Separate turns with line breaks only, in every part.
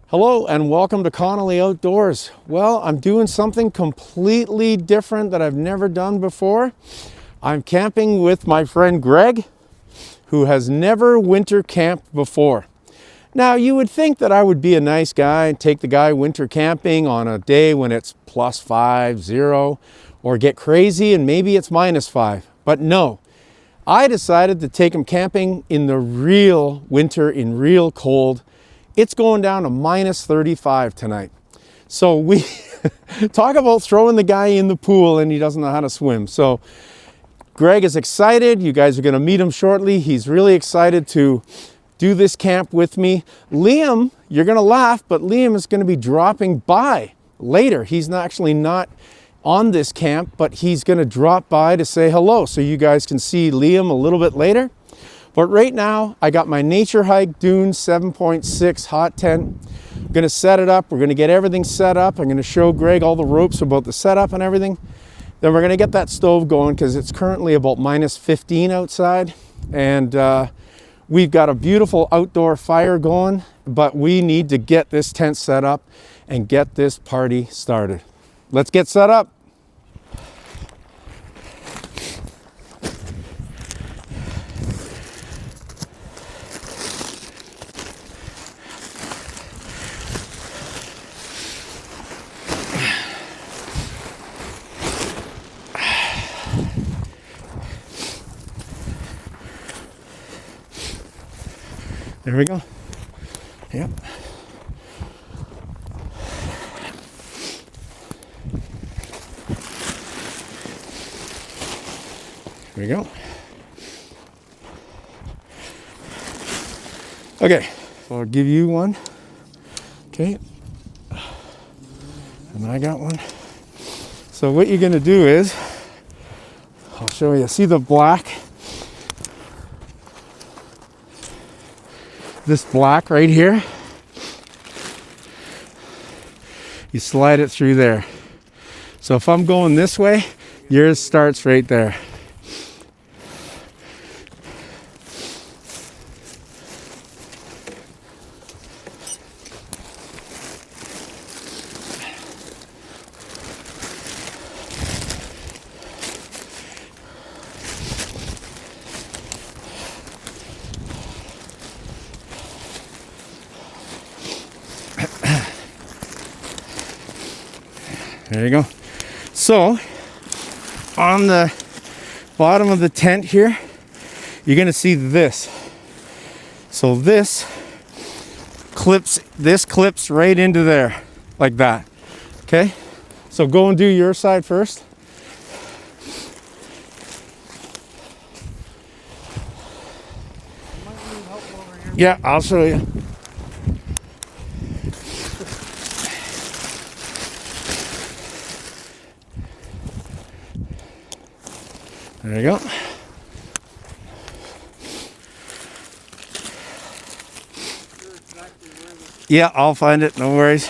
Hello and welcome to Connolly Outdoors. Well, I'm doing something completely different that I've never done before. I'm camping with my friend Greg, who has never winter camped before. Now, you would think that I would be a nice guy and take the guy winter camping on a day when it's +5, 0, or get crazy and maybe it's -5. But no, I decided to take him camping in the real winter, in real cold. It's going down to -35 tonight. So we talk about throwing the guy in the pool and he doesn't know how to swim. So Greg is excited. You guys are going to meet him shortly. He's really excited to do this camp with me. Liam, you're going to laugh, but Liam is going to be dropping by later. He's actually not on this camp, but he's going to drop by to say hello. So you guys can see Liam a little bit later. But right now, I got my Nature Hike Dune 7.6 hot tent. I'm gonna set it up. We're gonna get everything set up. I'm gonna show Greg all the ropes about the setup and everything. Then we're gonna get that stove going because it's currently about -15 outside. And we've got a beautiful outdoor fire going, but we need to get this tent set up and get this party started. Let's get set up. There we go. Yep. There we go. Okay, so I'll give you one. Okay. And I got one. So what you're gonna do is, I'll show you. See the black? This black right here, you slide it through there. So if I'm going this way, yours starts right there. There you go. So on the bottom of the tent here, you're gonna see this. So this clips right into there, like that. Okay? So go and do your side first. Yeah, I'll show you. There you go. Yeah, I'll find it, no worries.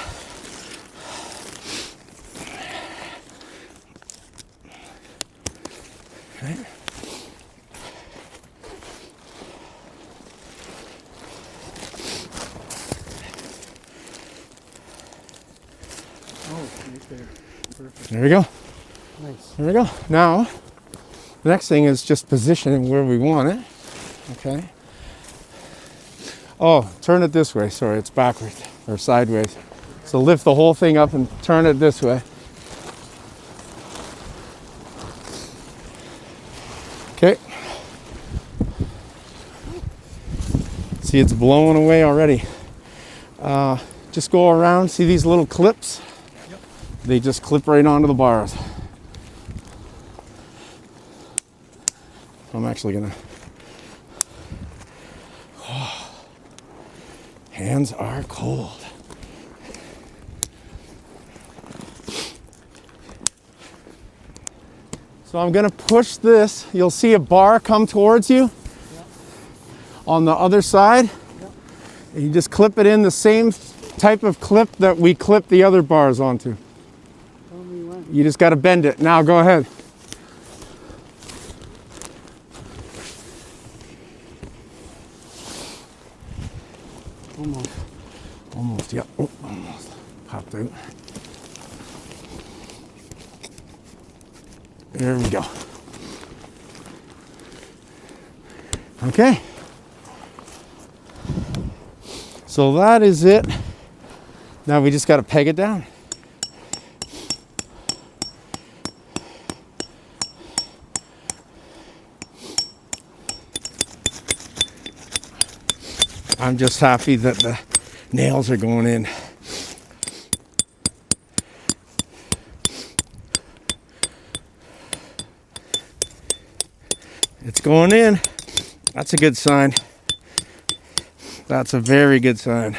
Okay.
Oh, right there. Perfect.
There we go.
Nice.
There we go. Now, the next thing is just positioning where we want it. Okay. Oh, turn it this way. Sorry, it's backwards or sideways. So lift the whole thing up and turn it this way. Okay. See, it's blowing away already. Just go around. See these little clips?
Yep.
They just clip right onto the bars. I'm actually gonna. Oh, hands are cold. So I'm gonna push this. You'll see a bar come towards you.
Yep.
On the other side.
Yep.
And you just clip it in the same type of clip that we clip the other bars onto.
Tell me when.
You just gotta bend it. Now go ahead.
Almost.
Almost, yeah. Oh, almost popped out. There we go. Okay. So that is it. Now we just got to peg it down. I'm just happy that the nails are going in. It's going in. That's a good sign. That's a very good sign.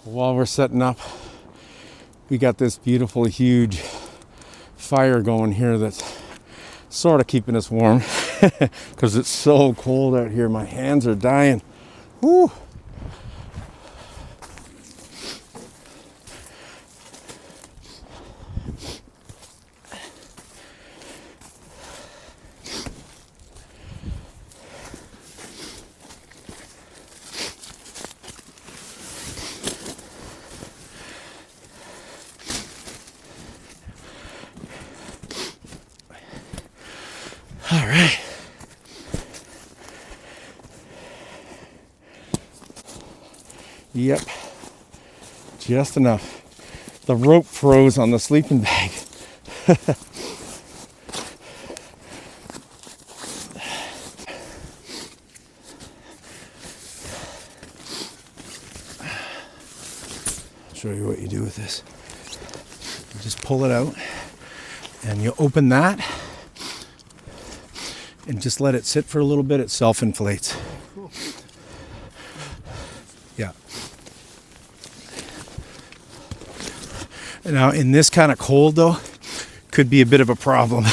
While we're setting up, we got this beautiful, huge fire going here that's sort of keeping us warm because it's so cold out here. My hands are dying. Woo. All right. Yep. Just enough. The rope froze on the sleeping bag. I'll show you what you do with this. You just pull it out and you open that and just let it sit for a little bit. It self-inflates.
Cool.
Yeah. Now, in this kind of cold, though, could be a bit of a problem.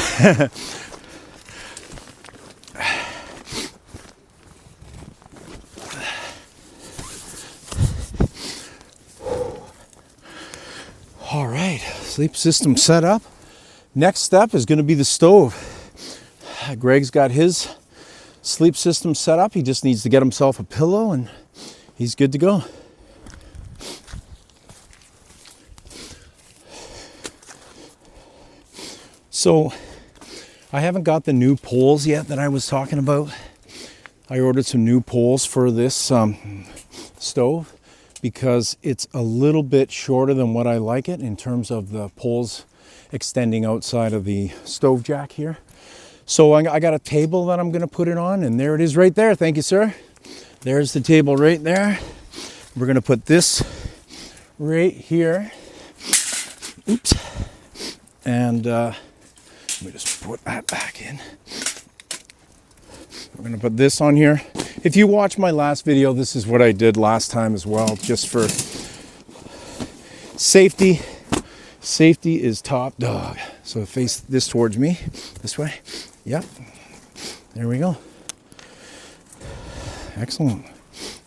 All right, sleep system set up. Next step is going to be the stove. Greg's got his sleep system set up. He just needs to get himself a pillow and he's good to go. So I haven't got the new poles yet that I was talking about. I ordered some new poles for this stove because it's a little bit shorter than what I like it in terms of the poles extending outside of the stove jack here. So I got a table that I'm going to put it on, and there it is right there. Thank you, sir. There's the table right there. We're going to put this right here. Oops. And let me just put that back in. We're going to put this on here. If you watch my last video, this is what I did last time as well, just for safety. Safety is top dog. So face this towards me, this way. Yep. There we go. Excellent.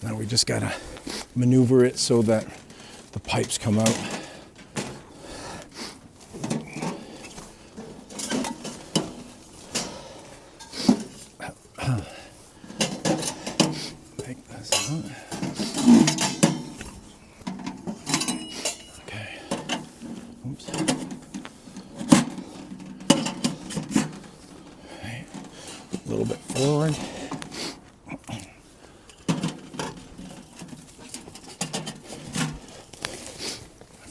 Now we just gotta maneuver it so that the pipes come out. Take this out. Okay. Oops.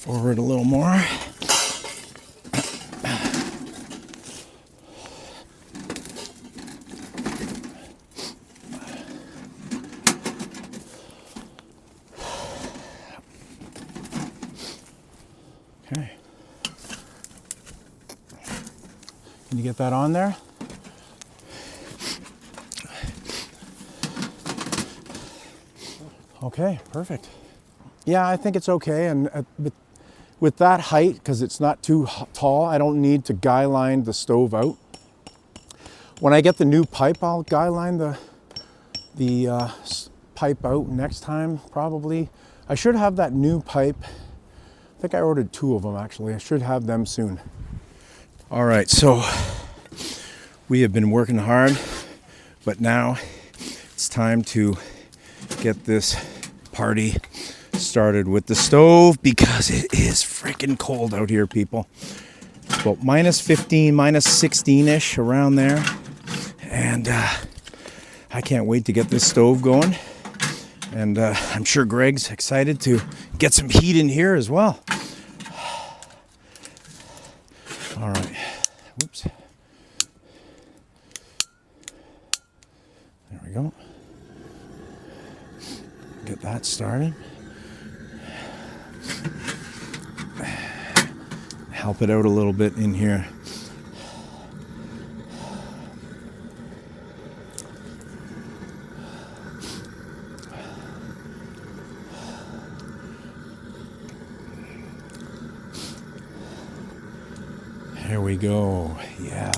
forward a little more. Okay. Can you get that on there? Okay, perfect. Yeah, I think it's okay. And with that height, because it's not too tall, I don't need to guy line the stove out. When I get the new pipe, I'll guy line the pipe out next time, probably. I should have that new pipe. I think I ordered 2 of them, actually. I should have them soon. All right, so we have been working hard, but now it's time to get this party started with the stove because it is freaking cold out here, people. About minus 15, minus 16-ish, around there. And I can't wait to get this stove going. And I'm sure Greg's excited to get some heat in here as well. All right. Whoops. There we go. Get that started. Help it out a little bit in here. There we go. Yeah.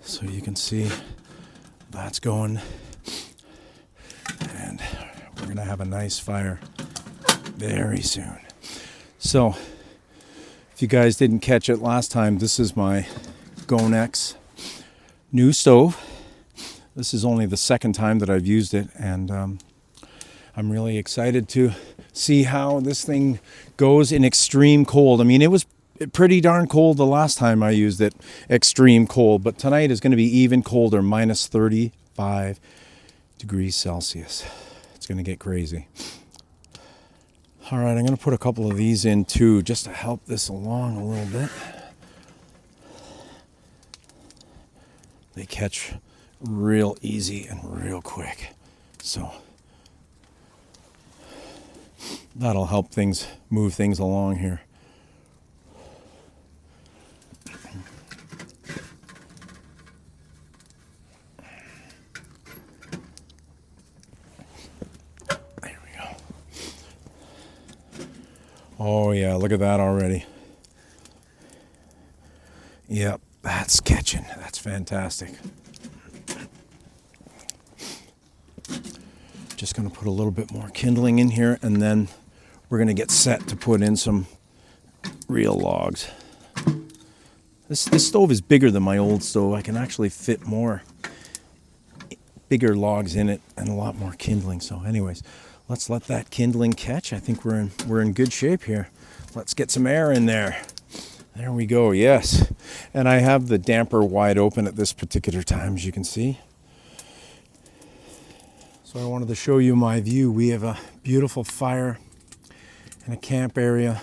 So you can see that's going. And we're going to have a nice fire very soon. So, if you guys didn't catch it last time, this is my Gonex new stove. This is only the second time that I've used it, and I'm really excited to see how this thing goes in extreme cold. I mean, it was pretty darn cold the last time I used it, extreme cold, but tonight is going to be even colder, minus 35 degrees Celsius. It's going to get crazy. All right, I'm going to put a couple of these in too, just to help this along a little bit. They catch real easy and real quick. So that'll help things, move things along here. Oh yeah, look at that already. Yep, that's catching. That's fantastic. Just going to put a little bit more kindling in here, and then we're going to get set to put in some real logs. This stove is bigger than my old stove. I can actually fit more bigger logs in it and a lot more kindling. So anyways, let's let that kindling catch. I think we're in good shape here. Let's get some air in there. There we go, yes. And I have the damper wide open at this particular time, as you can see. So I wanted to show you my view. We have a beautiful fire in a camp area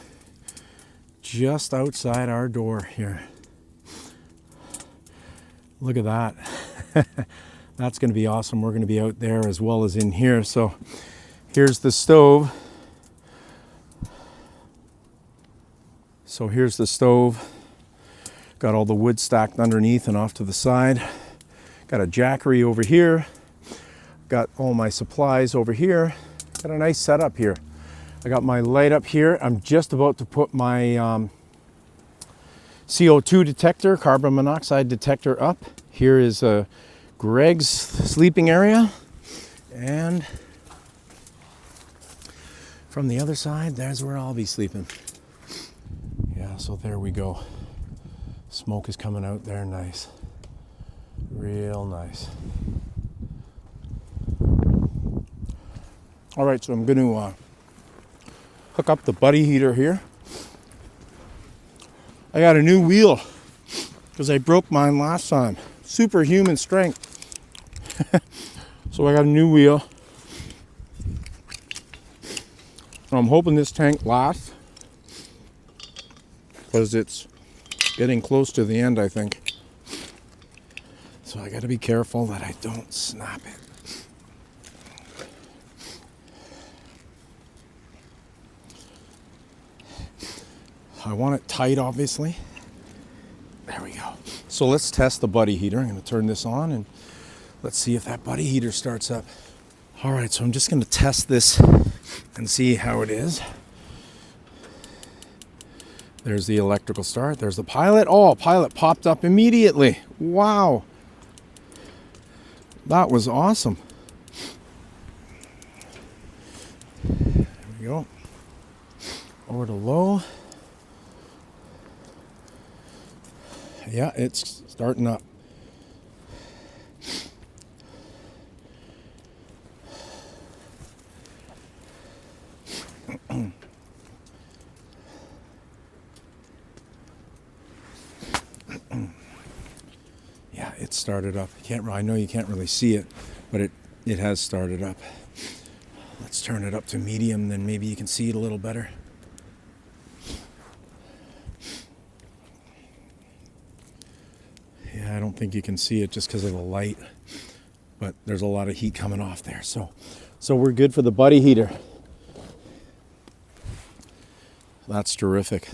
just outside our door here. Look at that. That's going to be awesome. We're going to be out there as well as in here. So here's the stove. So here's the stove. Got all the wood stacked underneath and off to the side. Got a jackery over here. Got all my supplies over here. Got a nice setup here. I got my light up here. I'm just about to put my CO2 detector, carbon monoxide detector up. Here is Greg's sleeping area. And from the other side, there's where I'll be sleeping. Yeah, so there we go. Smoke is coming out there, nice. Real nice. All right, so I'm going to hook up the buddy heater here. I got a new wheel because I broke mine last time. Superhuman strength. So I got a new wheel. I'm hoping this tank lasts because it's getting close to the end, I think. So I got to be careful that I don't snap it. I want it tight, obviously. There we go. So let's test the buddy heater. I'm going to turn this on and let's see if that buddy heater starts up. All right, so I'm just going to test this and see how it is. There's the electrical start. There's the pilot. Oh, pilot popped up immediately. Wow. That was awesome. There we go. Over to low. Yeah, it's starting up. Yeah, it started up. I know you can't really see it, but it has started up. Let's turn it up to medium, then maybe you can see it a little better. Yeah, I don't think you can see it just because of the light, but there's a lot of heat coming off there. So we're good for the buddy heater. That's terrific.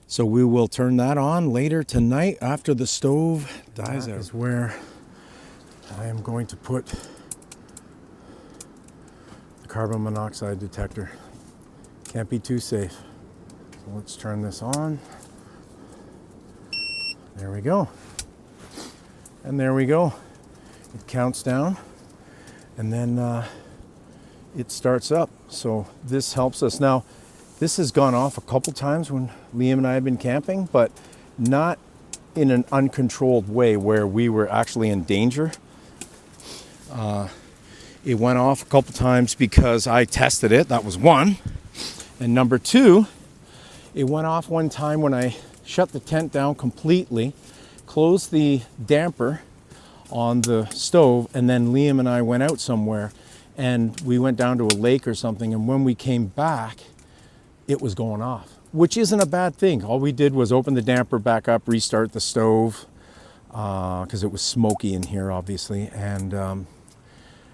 So we will turn that on later tonight after the stove dies out. That is where I am going to put the carbon monoxide detector. Can't be too safe. So let's turn this on. There we go. And there we go. It counts down and then it starts up. So this helps us. Now, this has gone off a couple times when Liam and I have been camping, but not in an uncontrolled way where we were actually in danger. It went off a couple times because I tested it. That was one. And number two, it went off one time when I shut the tent down completely, closed the damper on the stove, and then Liam and I went out somewhere and we went down to a lake or something, and when we came back, it was going off, which isn't a bad thing. All we did was open the damper back up, restart the stove, because it was smoky in here, obviously. And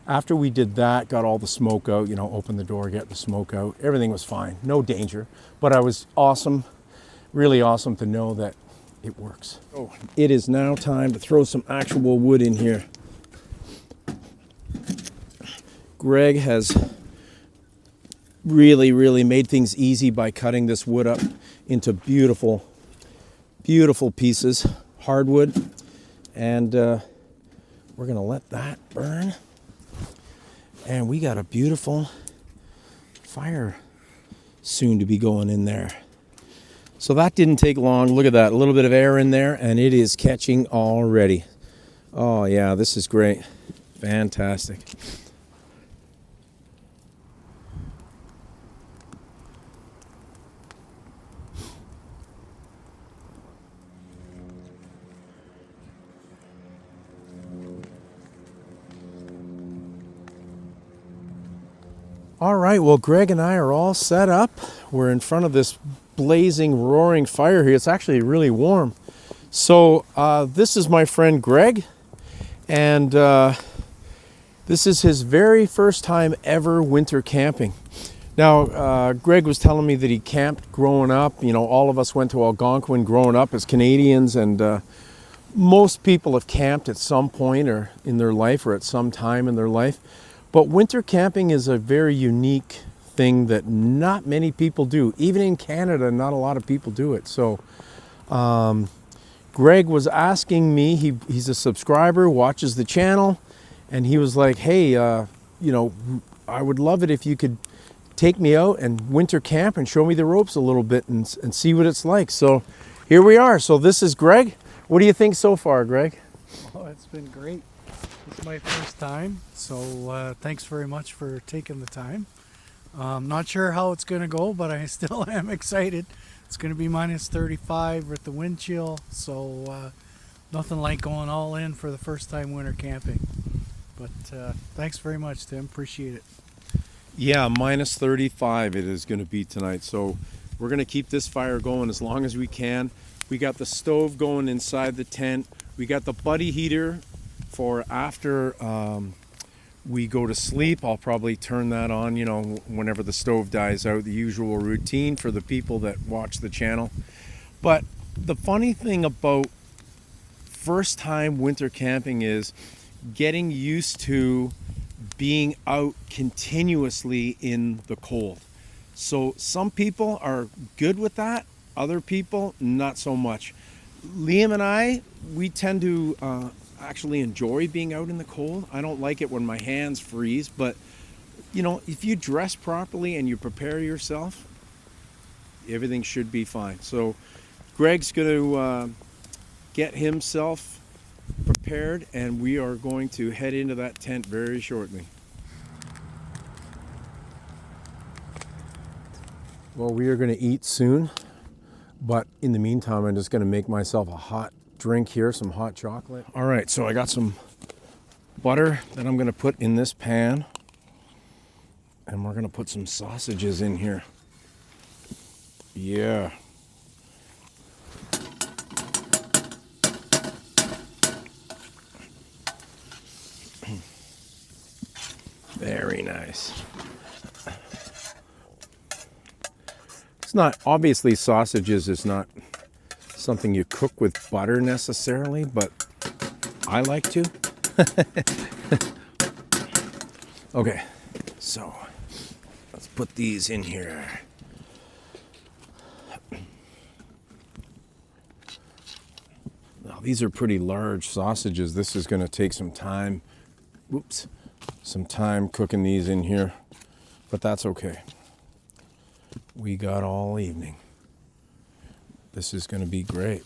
after we did that, got all the smoke out, open the door, get the smoke out, everything was fine, no danger. But I was awesome, really awesome to know that it works. Oh, it is now time to throw some actual wood in here. Greg has really made things easy by cutting this wood up into beautiful pieces, hardwood, and we're gonna let that burn, and we got a beautiful fire soon to be going in there. So that didn't take long. Look at that, a little bit of air in there and it is catching already. Oh yeah, this is great. Fantastic. All right, well, Greg and I are all set up. We're in front of this blazing, roaring fire here. It's actually really warm. So this is my friend Greg, and this is his very first time ever winter camping. Now, Greg was telling me that he camped growing up. All of us went to Algonquin growing up as Canadians, and most people have camped at some point or in their life or at some time in their life. But winter camping is a very unique thing that not many people do. Even in Canada, not a lot of people do it. So Greg was asking me, he's a subscriber, watches the channel, and he was like, hey, I would love it if you could take me out and winter camp and show me the ropes a little bit and see what it's like. So here we are. So this is Greg. What do you think so far, Greg?
Oh, it's been great. It's my first time, so thanks very much for taking the time. Not sure how it's going to go, but I still am excited. It's going to be minus 35 with the wind chill, so nothing like going all in for the first time winter camping. But thanks very much, Tim. Appreciate it.
Yeah, minus 35 it is going to be tonight. So we're going to keep this fire going as long as we can. We got the stove going inside the tent. We got the buddy heater for after we go to sleep. I'll probably turn that on, you know, whenever the stove dies out, the usual routine for the people that watch the channel. But the funny thing about first time winter camping is getting used to being out continuously in the cold. So some people are good with that, other people not so much. Liam and I, we tend to actually enjoy being out in the cold. I don't like it when my hands freeze, but you know, if you dress properly and you prepare yourself, everything should be fine. So Greg's going to get himself prepared, and we are going to head into that tent very shortly. Well, we are going to eat soon, but in the meantime, I'm just going to make myself a hot drink here, some hot chocolate. All right, so I got some butter that I'm going to put in this pan, and we're going to put some sausages in here. Yeah. Very nice. It's not, obviously sausages is not something you cook with butter necessarily, but I like to. Okay, so let's put these in here. Now these are pretty large sausages. This is going to take some time. Whoops. Some time cooking these in here, but that's okay. We got all evening. This is going to be great.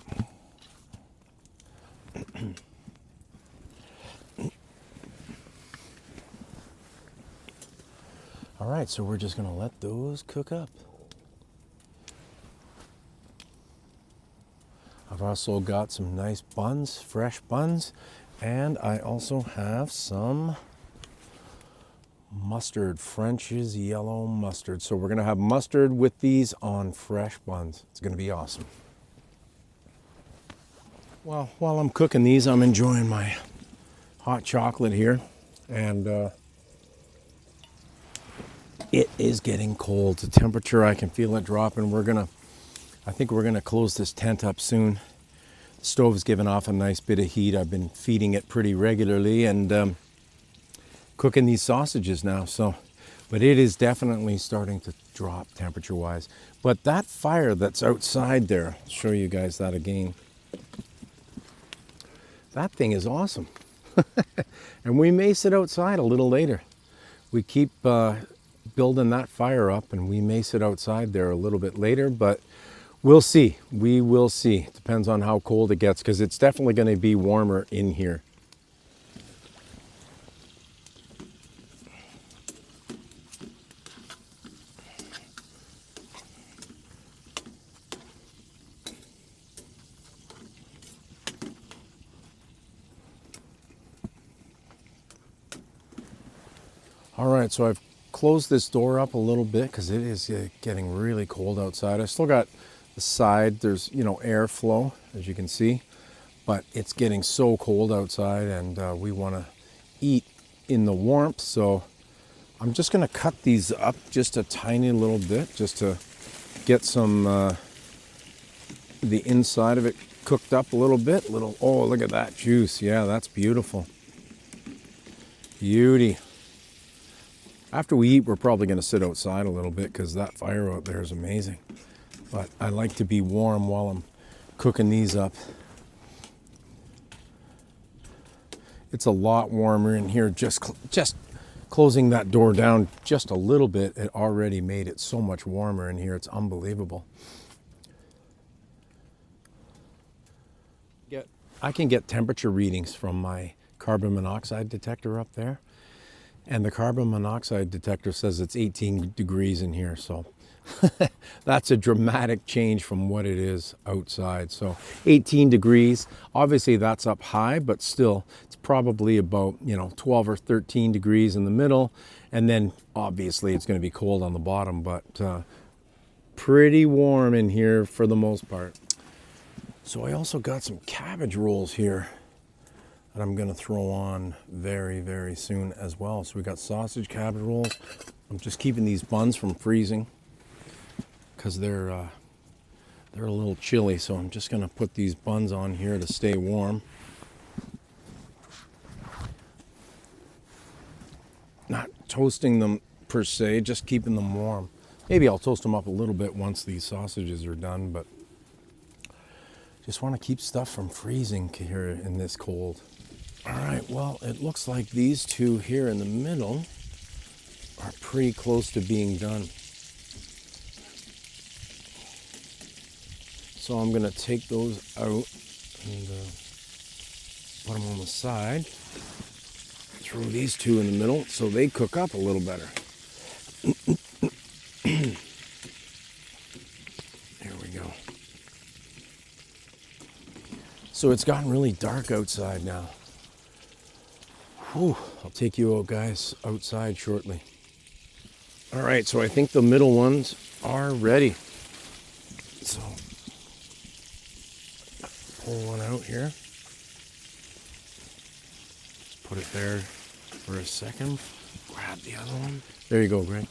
All right, so we're just going to let those cook up. I've also got some nice buns, fresh buns, and I also have some mustard, French's yellow mustard. So we're going to have mustard with these on fresh buns. It's going to be awesome. Well, while I'm cooking these, I'm enjoying my hot chocolate here, and it is getting cold. The temperature, I can feel it dropping. I think we're gonna close this tent up soon. The stove's given off a nice bit of heat. I've been feeding it pretty regularly and cooking these sausages now. But it is definitely starting to drop temperature-wise. But that fire that's outside there, I'll show you guys that again. That thing is awesome. And we may sit outside a little later. We keep building that fire up, and we may sit outside there a little bit later, but we'll see. We will see. Depends on how cold it gets, because it's definitely going to be warmer in here. All right, so I've closed this door up a little bit because it is getting really cold outside. I still got the side, there's, you know, airflow, as you can see, but it's getting so cold outside, and we want to eat in the warmth. So I'm just going to cut these up just a tiny little bit just to get some the inside of it cooked up a little bit. Oh, look at that juice. Yeah, that's beautiful. Beauty. After we eat, we're probably going to sit outside a little bit because that fire out there is amazing. But I like to be warm while I'm cooking these up. It's a lot warmer in here. Just closing that door down just a little bit, it already made it so much warmer in here. It's unbelievable. I can get temperature readings from my carbon monoxide detector up there. And the carbon monoxide detector says it's 18 degrees in here, so That's a dramatic change from what it is outside. So 18 degrees, obviously that's up high, but still it's probably about, 12 or 13 degrees in the middle. And then obviously it's going to be cold on the bottom, but pretty warm in here for the most part. So I also got some cabbage rolls here that I'm going to throw on very, very soon as well. So we got sausage cabbage rolls. I'm just keeping these buns from freezing because they're a little chilly. So I'm just going to put these buns on here to stay warm. Not toasting them per se, just keeping them warm. Maybe I'll toast them up a little bit once these sausages are done, but just want to keep stuff from freezing here in this cold. All right, well, it looks like these two here in the middle are pretty close to being done. So I'm going to take those out and put them on the side. Throw these two in the middle so they cook up a little better. There we go. So it's gotten really dark outside now. Whew, I'll take you guys outside shortly. All right, so I think the middle ones are ready. So pull one out here. Just put it there for a second. Grab the other one. There you go, Greg.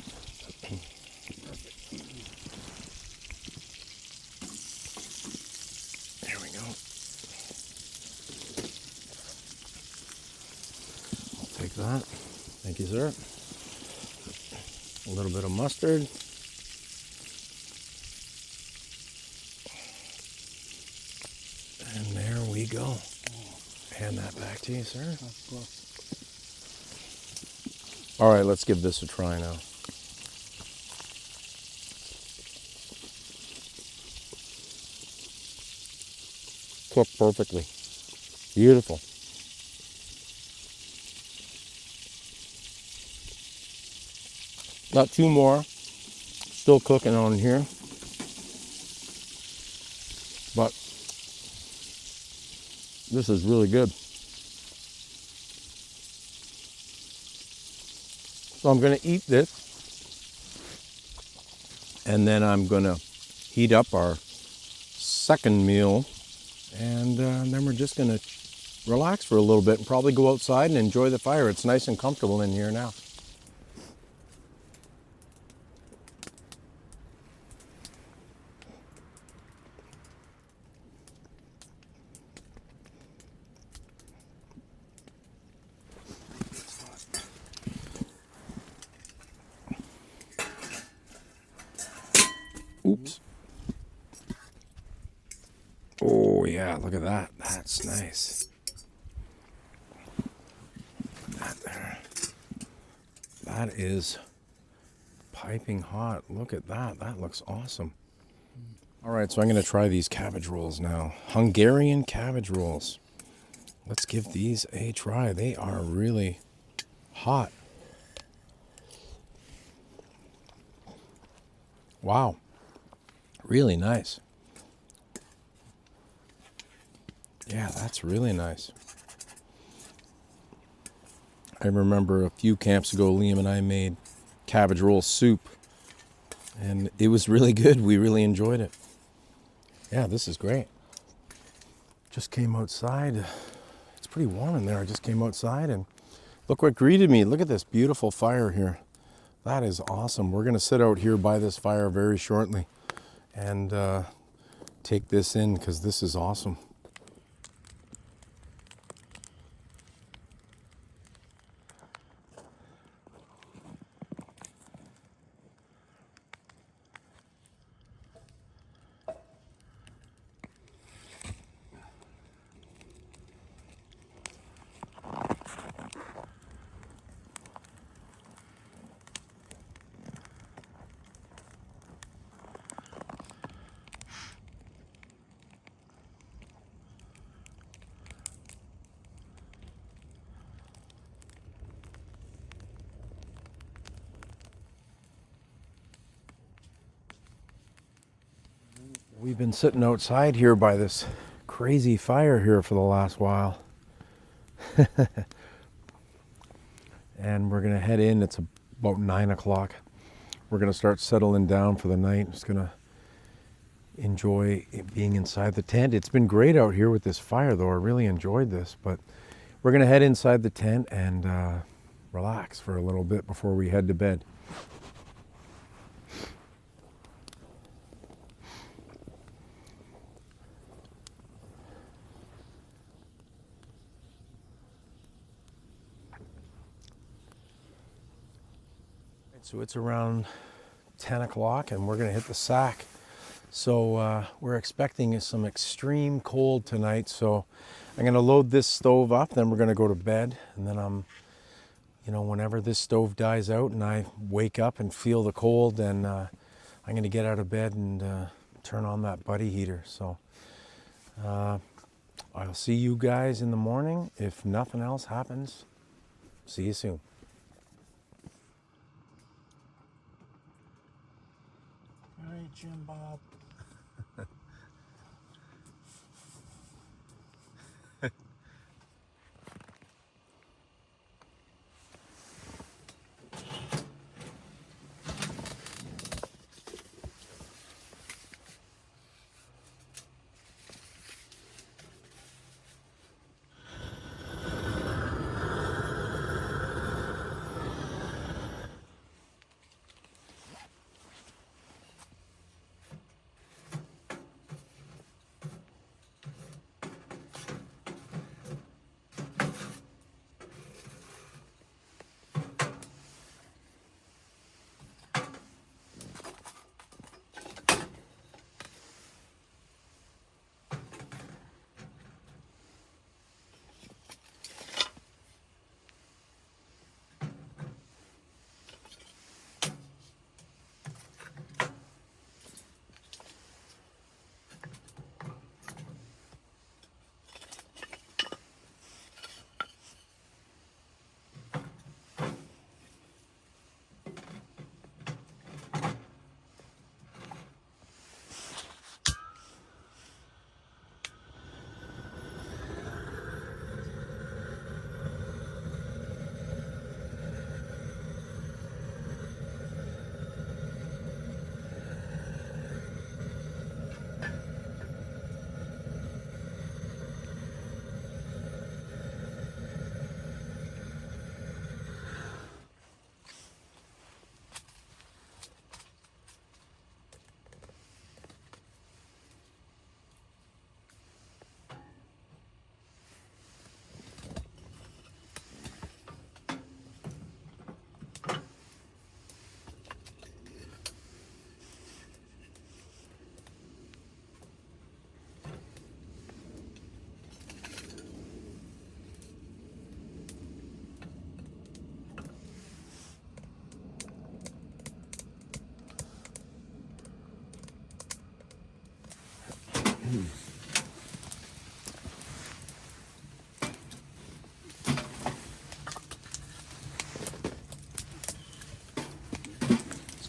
There we go. I'll take that. Thank you, sir. A little bit of mustard. And there we go. Hand that back to you, sir. All right, let's give this a try now. Cooked perfectly. Beautiful. Got two more still cooking on here, but this is really good. So I'm going to eat this, and then I'm going to heat up our second meal, and then we're just going to relax for a little bit and probably go outside and enjoy the fire. It's nice and comfortable in here now. Oops. Oh yeah, look at that. That's nice. That there. That is piping hot. Look at that. That looks awesome. All right, so I'm going to try these cabbage rolls now. Hungarian cabbage rolls. Let's give these a try. They are really hot. Wow. Really nice. Yeah, that's really nice. I remember a few camps ago, Liam and I made cabbage roll soup, and it was really good. We really enjoyed it. Yeah, this is great. Just came outside. It's pretty warm in there. I just came outside, and look what greeted me. Look at this beautiful fire here. That is awesome. We're going to sit out here by this fire very shortly and take this in because this is awesome. We've been sitting outside here by this crazy fire here for the last while. And we're gonna head in. It's about 9 o'clock. We're gonna start settling down for the night. Just gonna enjoy being inside the tent. It's been great out here with this fire though. I really enjoyed this, but we're gonna head inside the tent and relax for a little bit before we head to bed. So it's around 10 o'clock and we're gonna hit the sack. So we're expecting some extreme cold tonight. So I'm gonna load this stove up, then we're gonna go to bed. And then whenever this stove dies out and I wake up and feel the cold, then I'm gonna get out of bed and turn on that buddy heater. So I'll see you guys in the morning. If nothing else happens, see you soon.
All right, Jim Bob.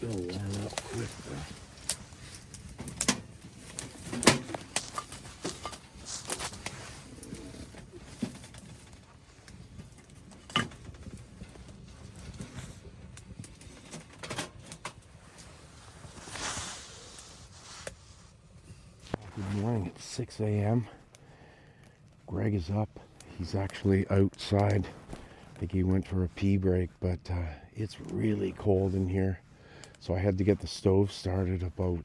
It's gonna warm up quick though. Good morning, it's 6 a.m. Greg is up. He's actually outside. I think he went for a pee break, but it's really cold in here. So I had to get the stove started I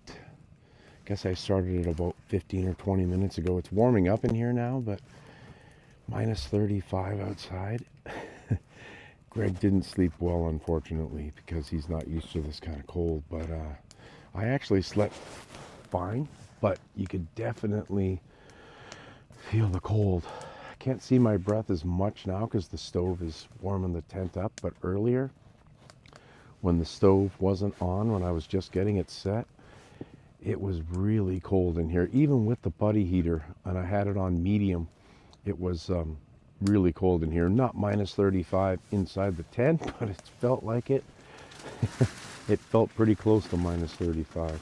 guess I started it about 15 or 20 minutes ago. It's warming up in here now, but minus 35 outside. Greg didn't sleep well, unfortunately, because he's not used to this kind of cold, but I actually slept fine, but you could definitely feel the cold. I can't see my breath as much now because the stove is warming the tent up, but earlier when the stove wasn't on, when I was just getting it set, it was really cold in here. Even with the buddy heater, and I had it on medium, it was really cold in here. Not minus 35 inside the tent, but it felt like it. It felt pretty close to minus 35.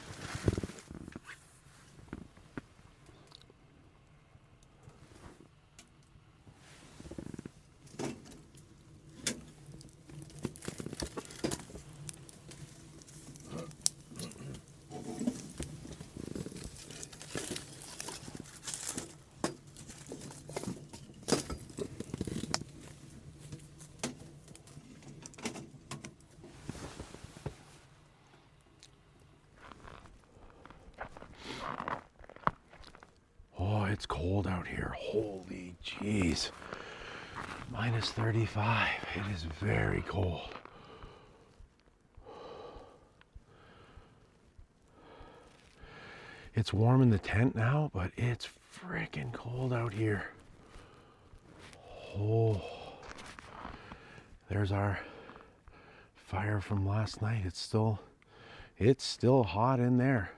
it's cold out here. Holy jeez. Minus 35. It is very cold. It's warm in the tent now, but it's freaking cold out here. Oh, there's our fire from last night. It's still hot in there.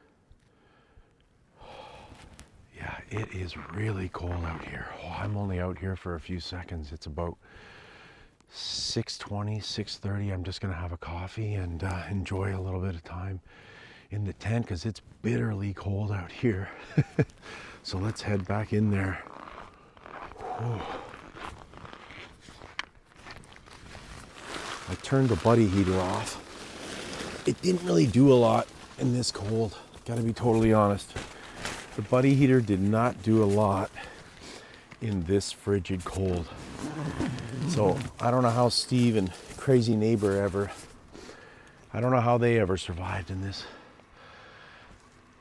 Yeah, it is really cold out here. Oh, I'm only out here for a few seconds. It's about 6:20, 6:30. I'm just gonna have a coffee and enjoy a little bit of time in the tent because it's bitterly cold out here. So let's head back in there. Whew. I turned the buddy heater off. It didn't really do a lot in this cold, gotta be totally honest. The buddy heater did not do a lot in this frigid cold. So I don't know how Steve and Crazy Neighbor I don't know how they ever survived in this.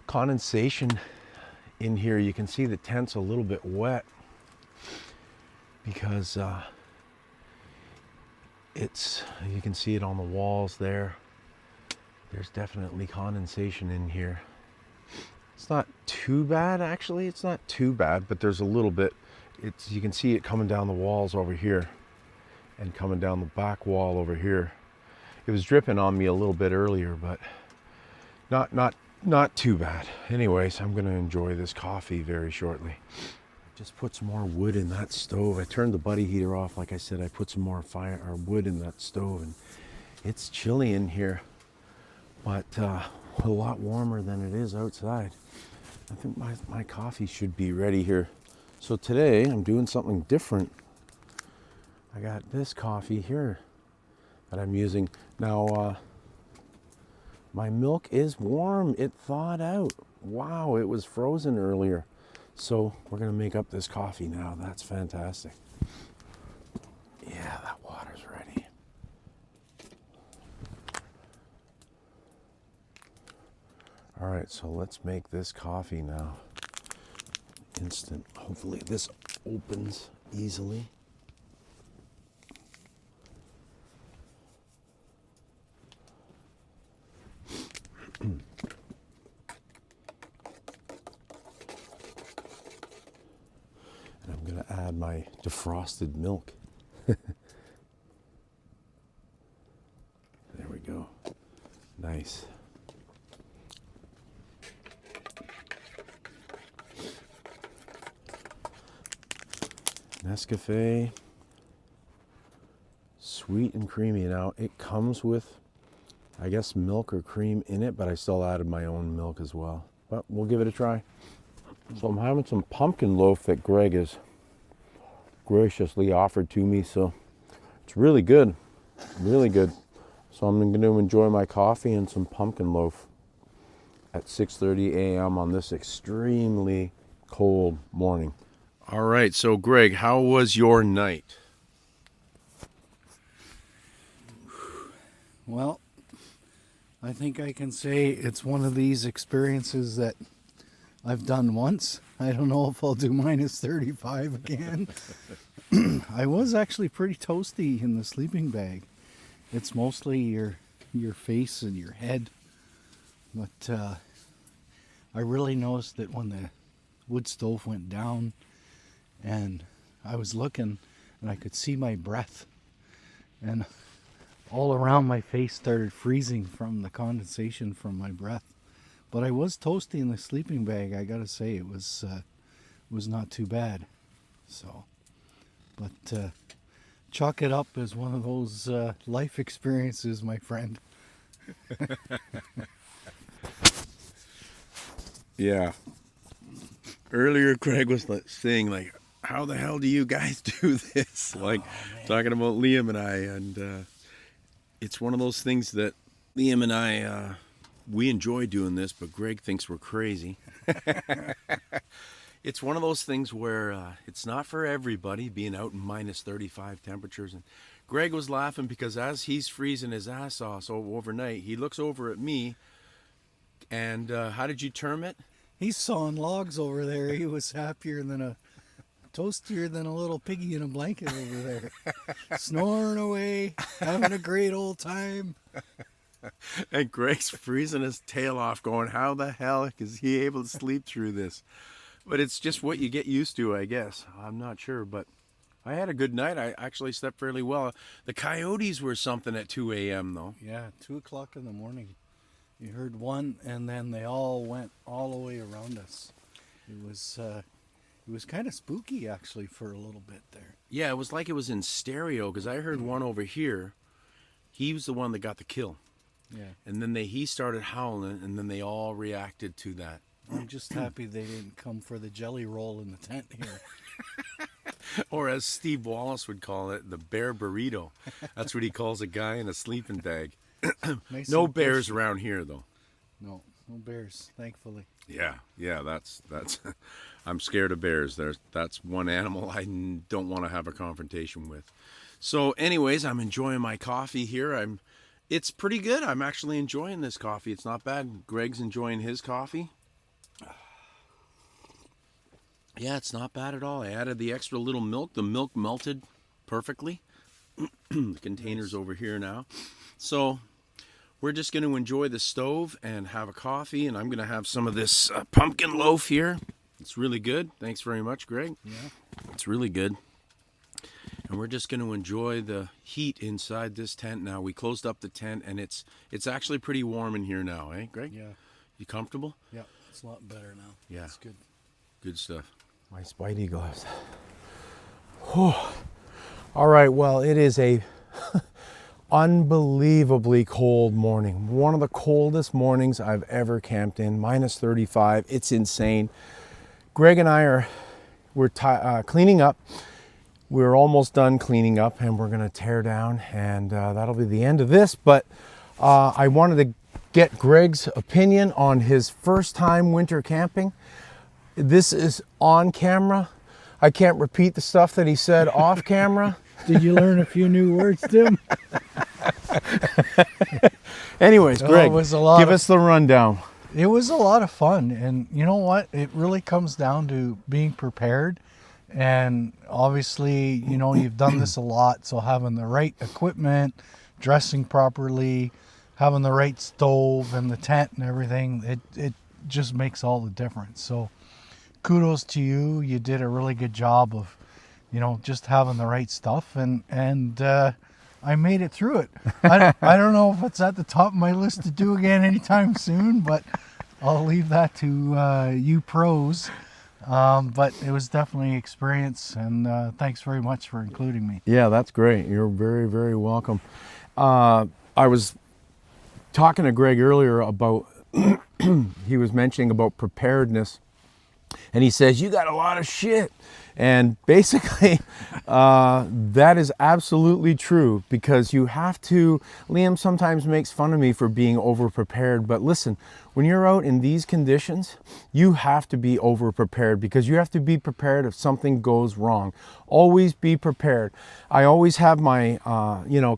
Condensation in here, you can see the tent's a little bit wet because you can see it on the walls there. There's definitely condensation in here. It's not too bad, actually. It's not too bad, but there's a little bit. You can see it coming down the walls over here and coming down the back wall over here. It was dripping on me a little bit earlier, but not too bad. Anyways, I'm gonna enjoy this coffee very shortly. Just put some more wood in that stove. I turned the buddy heater off. Like I said, I put some more fire or wood in that stove, and it's chilly in here, but a lot warmer than it is outside. I think my coffee should be ready here. So today I'm doing something different. I got this coffee here that I'm using. Now, my milk is warm. It thawed out. Wow, it was frozen earlier. So we're gonna make up this coffee now. That's fantastic. Yeah, that water's ready. All right, so let's make this coffee now. Instant. Hopefully this opens easily. And I'm going to add my defrosted milk. There we go. Nice. Nescafe, sweet and creamy. Now it comes with, I guess, milk or cream in it, but I still added my own milk as well. But we'll give it a try. So I'm having some pumpkin loaf that Greg has graciously offered to me. So it's really good, really good. So I'm going to enjoy my coffee and some pumpkin loaf at 6:30 a.m. on this extremely cold morning. All right, so Greg, how was your night?
Well, I think I can say it's one of these experiences that I've done once. I don't know if I'll do minus 35 again. I was actually pretty toasty in the sleeping bag. It's mostly your face and your head. But I really noticed that when the wood stove went down and I was looking and I could see my breath, and all around my face started freezing from the condensation from my breath. But I was toasty in the sleeping bag. I gotta say, it was not too bad. So, but chalk it up as one of those life experiences, my friend.
Yeah. Earlier, Greg was saying, like, how the hell do you guys do this? Like, talking about Liam and I, and it's one of those things that Liam and I, we enjoy doing this, but Greg thinks we're crazy. It's one of those things where it's not for everybody, being out in minus 35 temperatures. And Greg was laughing because as he's freezing his ass off overnight, he looks over at me, and how did you term it?
He's sawing logs over there. He was toastier than a little piggy in a blanket over there. Snoring away, having a great old time.
And Greg's freezing his tail off going, how the hell is he able to sleep through this? But it's just what you get used to, I guess. I'm not sure, but I had a good night. I actually slept fairly well. The coyotes were something at 2 a.m. though.
Yeah, 2 o'clock in the morning. You heard one, and then they all went all the way around us. It was kind of spooky, actually, for a little bit there.
Yeah, it was like it was in stereo because I heard one over here. He was the one that got the kill.
Yeah.
And then he started howling, and then they all reacted to that.
I'm just happy they didn't come for the jelly roll in the tent here.
Or as Steve Wallace would call it, the bear burrito. That's what he calls a guy in a sleeping bag.
Nice
No
and
bears
cushy.
around here, though.
No bears, thankfully.
Yeah, that's. I'm scared of bears. That's one animal I don't want to have a confrontation with. So, anyways, I'm enjoying my coffee here. It's pretty good. I'm actually enjoying this coffee. It's not bad. Greg's enjoying his coffee. Yeah, it's not bad at all. I added the extra little milk. The milk melted perfectly. The container's over here now. So we're just going to enjoy the stove and have a coffee. And I'm going to have some of this pumpkin loaf here. It's really good. Thanks very much, Greg.
Yeah.
It's really good. And we're just going to enjoy the heat inside this tent now. We closed up the tent, and it's actually pretty warm in here now, eh, Greg?
Yeah.
You comfortable?
Yeah, it's a lot better now.
Yeah.
It's good.
Good stuff.
My Spidey gloves. Whew. All right, well, it is a unbelievably cold morning. One of the coldest mornings I've ever camped in, minus 35. It's insane. Greg and I we're cleaning up. We're almost done cleaning up, and we're gonna tear down, and that'll be the end of this. But I wanted to get Greg's opinion on his first time winter camping. This is on camera. I can't repeat the stuff that he said off camera.
Did you learn a few new words, Tim?
Anyways, Greg, give us the rundown.
It was a lot of fun, and you know what? It really comes down to being prepared. And obviously, you know, you've done this a lot, so having the right equipment, dressing properly, having the right stove and the tent and everything, it just makes all the difference. So kudos to you. You did a really good job of, you know, just having the right stuff, and I made it through it. I don't know if it's at the top of my list to do again anytime soon, but I'll leave that to you pros. But it was definitely an experience, and thanks very much for including me.
Yeah, that's great. You're very, very welcome. I was talking to Greg earlier about, he was mentioning about preparedness, and he says, you got a lot of shit. And basically, that is absolutely true, because you have to, Liam sometimes makes fun of me for being over-prepared, but listen, when you're out in these conditions, you have to be over-prepared, because you have to be prepared if something goes wrong. Always be prepared. I always have my,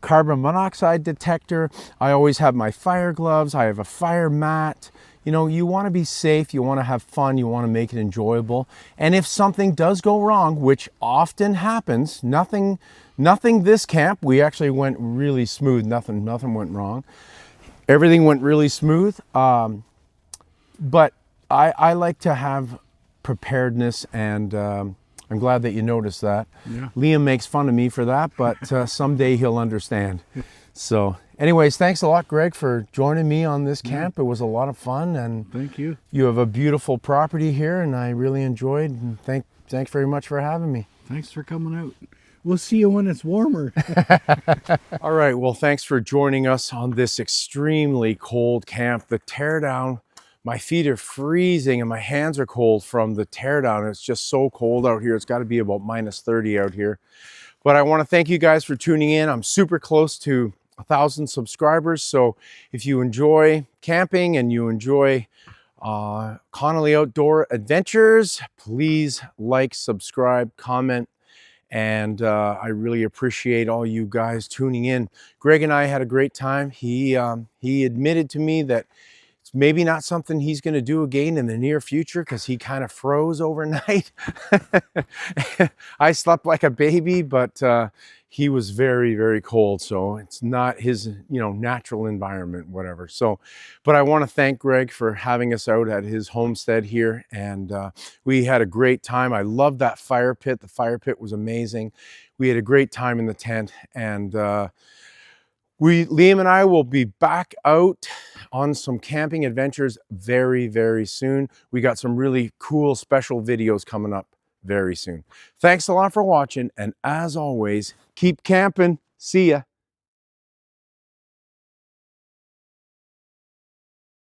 carbon monoxide detector. I always have my fire gloves. I have a fire mat. You know, you want to be safe, you want to have fun, you want to make it enjoyable. And if something does go wrong, which often happens, nothing this camp, we actually went really smooth, nothing went wrong. Everything went really smooth. But I like to have preparedness, and I'm glad that you noticed that.
Yeah.
Liam makes fun of me for that, but someday he'll understand. So anyways, thanks a lot, Greg, for joining me on this camp. It was a lot of fun, and
Thank you.
you have a beautiful property here, and I really enjoyed, and thanks very much for having me.
Thanks for coming out. We'll see you when it's warmer.
All right, well, thanks for joining us on this extremely cold camp. The teardown, my feet are freezing and my hands are cold from the teardown. It's just so cold out here. It's got to be about minus 30 out here. But I want to thank you guys for tuning in. I'm super close to 1,000 subscribers. So if you enjoy camping and you enjoy Connolly Outdoor Adventures, please like, subscribe, comment, and I really appreciate all you guys tuning in. Greg and I had a great time. He admitted to me that it's maybe not something he's going to do again in the near future because he kind of froze overnight. I slept like a baby, but he was very, very cold. So it's not his, natural environment, whatever. So, but I want to thank Greg for having us out at his homestead here. And we had a great time. I loved that fire pit. The fire pit was amazing. We had a great time in the tent, and Liam and I will be back out on some camping adventures very, very soon. We got some really cool special videos coming up very soon. Thanks a lot for watching, and as always, keep camping. See ya.